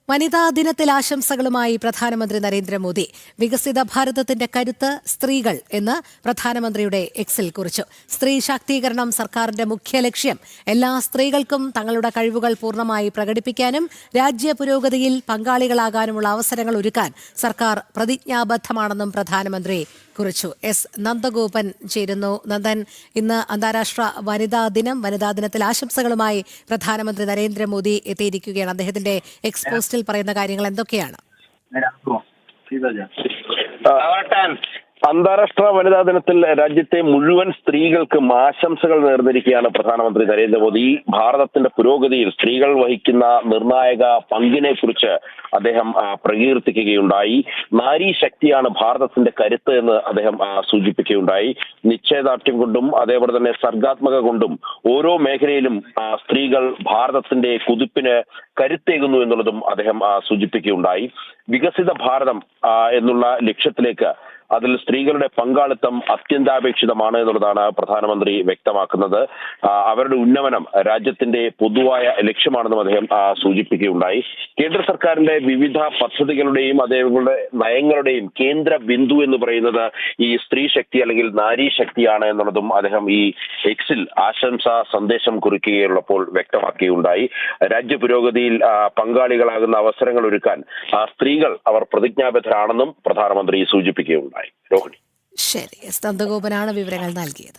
വനിതാ ദിനത്തിൽ ആശംസകളുമായി പ്രധാനമന്ത്രി നരേന്ദ്രമോദി. വികസിത ഭാരതത്തിന്റെ കരുത്ത് സ്ത്രീകൾ എന്ന് പ്രധാനമന്ത്രിയുടെ എക്സിൽ കുറിച്ചു. സ്ത്രീ ശാക്തീകരണം സർക്കാരിന്റെ മുഖ്യ ലക്ഷ്യം. എല്ലാ സ്ത്രീകൾക്കും തങ്ങളുടെ കഴിവുകൾ പൂർണ്ണമായി പ്രകടിപ്പിക്കാനും രാജ്യ പുരോഗതിയിൽ പങ്കാളികളാകാനുമുള്ള അവസരങ്ങൾ ഒരുക്കാൻ സർക്കാർ പ്രതിജ്ഞാബദ്ധമാണെന്നും പ്രധാനമന്ത്രി കുറിച്ചു. എസ് നന്ദഗോപൻ ചേരുന്നു. നന്ദൻ, ഇന്ന് അന്താരാഷ്ട്ര വനിതാ ദിനം. വനിതാ ദിനത്തിൽ ആശംസകളുമായി പ്രധാനമന്ത്രി നരേന്ദ്രമോദി എത്തിയിരിക്കുകയാണ്. അദ്ദേഹത്തിന്റെ എക്സ് പോസ്റ്റിൽ പറയുന്ന കാര്യങ്ങൾ എന്തൊക്കെയാണ്? അന്താരാഷ്ട്ര വനിതാ ദിനത്തിൽ രാജ്യത്തെ മുഴുവൻ സ്ത്രീകൾക്കും ആശംസകൾ നേർന്നിരിക്കുകയാണ് പ്രധാനമന്ത്രി നരേന്ദ്രമോദി. ഭാരതത്തിന്റെ പുരോഗതിയിൽ സ്ത്രീകൾ വഹിക്കുന്ന നിർണായക പങ്കിനെ കുറിച്ച് അദ്ദേഹം പ്രകീർത്തിക്കുകയുണ്ടായി. നാരീ ശക്തിയാണ് ഭാരതത്തിന്റെ കരുത്ത് എന്ന് അദ്ദേഹം സൂചിപ്പിക്കുകയുണ്ടായി. നിശ്ചയദാർഢ്യം കൊണ്ടും അതേപോലെ തന്നെ സർഗാത്മക കൊണ്ടും ഓരോ മേഖലയിലും സ്ത്രീകൾ ഭാരതത്തിന്റെ കുതിപ്പിന് കരുത്തേകുന്നു എന്നുള്ളതും അദ്ദേഹം സൂചിപ്പിക്കുകയുണ്ടായി. വികസിത ഭാരതം എന്നുള്ള ലക്ഷ്യത്തിലേക്ക് അതിൽ സ്ത്രീകളുടെ പങ്കാളിത്തം അത്യന്താപേക്ഷിതമാണ് എന്നുള്ളതാണ് പ്രധാനമന്ത്രി വ്യക്തമാക്കുന്നത്. അവരുടെ ഉന്നമനം രാജ്യത്തിന്റെ പൊതുവായ ലക്ഷ്യമാണെന്നും അദ്ദേഹം സൂചിപ്പിക്കുകയുണ്ടായി. കേന്ദ്ര സർക്കാരിന്റെ വിവിധ പദ്ധതികളുടെയും അതേപോലെ നയങ്ങളുടെയും കേന്ദ്ര ബിന്ദു എന്ന് പറയുന്നത് ഈ സ്ത്രീ ശക്തി അല്ലെങ്കിൽ നാരീ ശക്തിയാണ് എന്നുള്ളതും അദ്ദേഹം ഈ എക്സിൽ ആശംസാ സന്ദേശം കുറിക്കുകയുള്ളപ്പോൾ വ്യക്തമാക്കുകയുണ്ടായി. രാജ്യ പുരോഗതിയിൽ പങ്കാളികളാകുന്ന അവസരങ്ങൾ ഒരുക്കാൻ സ്ത്രീകൾ അവർ പ്രതിജ്ഞാബദ്ധരാണെന്നും പ്രധാനമന്ത്രി സൂചിപ്പിക്കുകയുണ്ടായി. രോഹിണി. ശരി, എസ് നന്ദഗോപനാണ് വിവരങ്ങൾ നൽകിയത്.